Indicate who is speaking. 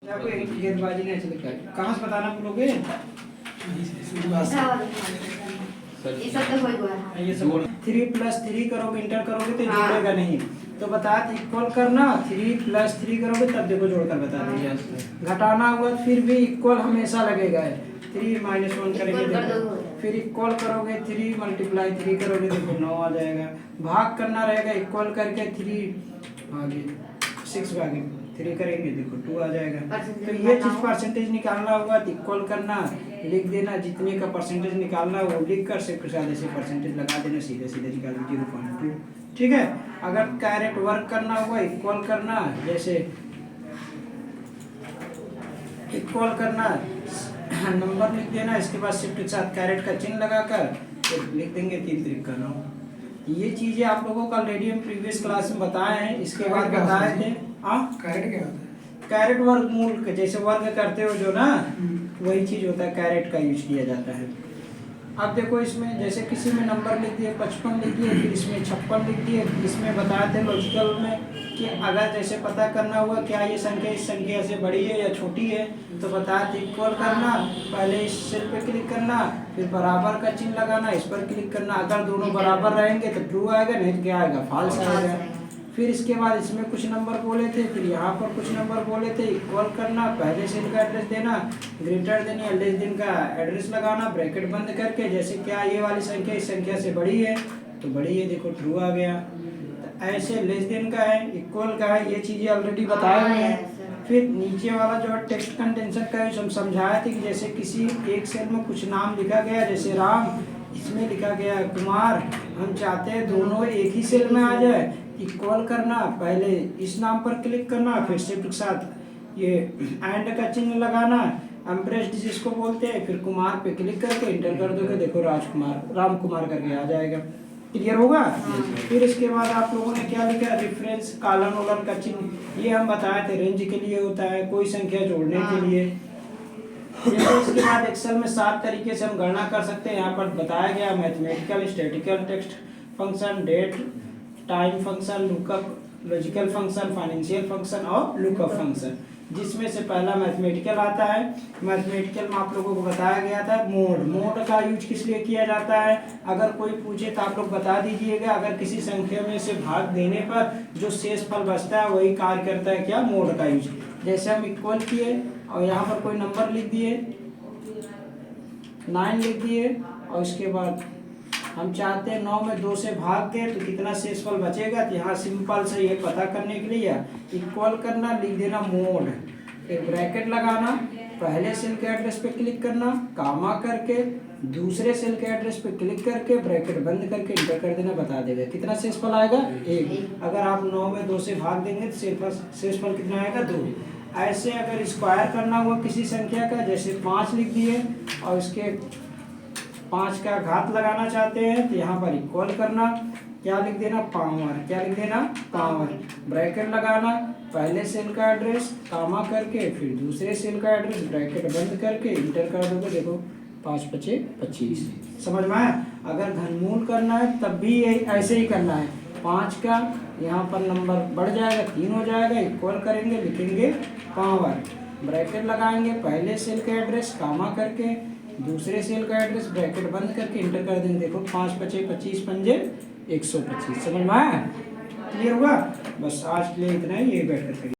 Speaker 1: आपको गेंदबाजी नहीं अच्छी लगता है, कहाँ से बताना बोलोगे? ये सब 3+3 करोगे, इंटर करोगे तो जोड़ेगा नहीं, तो बता इक्वल करना 3+3 करोगे तब देखो जोड़कर बता देंगे। घटाना हुआ फिर भी इक्वल हमेशा लगेगा, 3 - 1 करेंगे देखो, फिर इक्वल करोगे 3 × 3 करोगे देखो 9 आ जाएगा। भाग करना रहेगा, इक्वल करके 3 आगे 6/3 करेंगे देखो 2 आ जाएगा। तो ये चीज परसेंटेज निकालना होगा तो इक्वल करना, लिख देना जितने का परसेंटेज निकालना वो लिख कर सिर्फ से परसेंटेज लगा देना, सीधे सीधे निकाल 0.2। ठीक है। अगर कैरेट वर्क करना होगा इक्वल करना, जैसे इक्वल करना नंबर लिख देना, इसके बाद शिफ्ट के साथ कैरेट का चिन्ह लगाकर तो लिख देंगे 3 3 का 9। ये चीजें आप लोगों को ऑलरेडी हम प्रीवियस क्लास में बताए हैं। इसके बाद बताए थे
Speaker 2: कैरेट क्या होता है?
Speaker 1: कैरेट वर्गमूल, जैसे वर्ग करते हो जो ना, वही चीज होता है, कैरेट का यूज किया जाता है। अब देखो इसमें जैसे किसी में नंबर लिख दिए 55 लिख दिए, फिर इसमें 56 लिख दिए। इसमें बताए थे लॉजिकल में कि अगर जैसे पता करना हुआ क्या ये संख्या इस संख्या से बड़ी है या छोटी है, तो बताए थे इक्वल करना, पहले इस सेल पे क्लिक करना, फिर बराबर का चिन्ह लगाना, इस पर क्लिक करना। अगर दोनों बराबर रहेंगे तो ट्रू आएगा, नहीं तो क्या आएगा, फॉल्स आएगा। फिर इसके बाद इसमें कुछ नंबर बोले थे, फिर यहाँ पर कुछ नंबर बोले थे, इक्वल करना, पहले सेल का एड्रेस देना, ग्रेटर देन या लेस देन का एड्रेस लगाना, ब्रैकेट बंद करके। जैसे क्या ये वाली संख्या इस संख्या से बड़ी है तो बड़ी है, देखो ट्रू आ गया। तो ऐसे लेस देन का है, इक्वल का है, ये चीजें ऑलरेडी बताए हुए हैं। फिर नीचे वाला जो है टेक्स्ट कंटेंशन का है, हम समझाए थे कि जैसे किसी एक सेल में कुछ नाम लिखा गया, जैसे राम, इसमें लिखा गया है कुमार, हम चाहते हैं दोनों एक ही सेल में आ जाए। इक्वल करना, पहले इस नाम पर क्लिक करना, फिर शिफ्ट के साथ ये एंड का चिन्ह लगाना, एम्प्रेस्ड जिसको बोलते हैं, फिर कुमार पे क्लिक करके इंटर कर दोगे, देखो राजकुमार, राम कुमार करके आ जाएगा। क्लियर होगा? फिर इसके बाद आप लोगों ने क्या लिखा, रेफरेंस कॉलन वॉलन का चिन्ह, ये हम बताए थे रेंज के लिए होता है, कोई संख्या जोड़ने के लिए। जैसे इसके बाद एक्सेल में 7 तरीके से हम गणना कर सकते हैं, यहाँ पर बताया गया mathematical, statical, text function, date time function, lookup, logical function, financial function और लुकअप फंक्शन। जिसमें से पहला मैथमेटिकल आता है। मैथमेटिकल में आप लोगों को बताया गया था मोड, मोड का यूज किस लिए किया जाता है, अगर कोई पूछे तो आप लोग बता दीजिएगा। अगर किसी संख्या में से भाग देने पर जो शेष फल बचता है वही कार्य करता है क्या, मोड का यूज। जैसे हम इक्वल किए और यहाँ पर कोई नंबर लिख दिए 9 लिख दिए, और उसके बाद हम चाहते हैं 9 में 2 से भाग के तो कितना शेषफल बचेगा। तो यहाँ सिंपल से ये पता करने के लिए इक्वल करना, लिख देना मोड, एक ब्रैकेट लगाना, पहले सेल के एड्रेस पे क्लिक करना, कामा करके दूसरे सेल के एड्रेस पे क्लिक करके ब्रैकेट बंद करके इंटर कर देना, बता देगा कितना शेषफल आएगा 1। अगर आप 9 में 2 से भाग देंगे तो शेषफल कितना आएगा 2। ऐसे अगर स्क्वायर करना हुआ किसी संख्या का, जैसे 5 लिख दिए और इसके 5 का घात लगाना चाहते हैं तो यहाँ पर इक्वल करना, क्या लिख देना, पावर, क्या लिख देना, पावर, ब्रैकेट लगाना, पहले सेल का एड्रेस कामा करके फिर दूसरे सेल का एड्रेस ब्रैकेट बंद करके इंटर कर दोगे, देखो 5 × 5 = 25। समझ में आया? अगर घनमूल करना है तब भी ऐसे ही करना है, 5 का यहाँ पर नंबर बढ़ जाएगा 3 हो जाएगा, इक्वल करेंगे, लिखेंगे पावर, ब्रैकेट लगाएंगे, पहले सेल का एड्रेस कामा करके दूसरे सेल का एड्रेस ब्रैकेट बंद करके इंटर कर देंगे, देखो 5 × 5 = 25, 5 × 125। समझ में आया? क्लियर हुआ? बस आज के लिए इतना ही, ये बैठ कर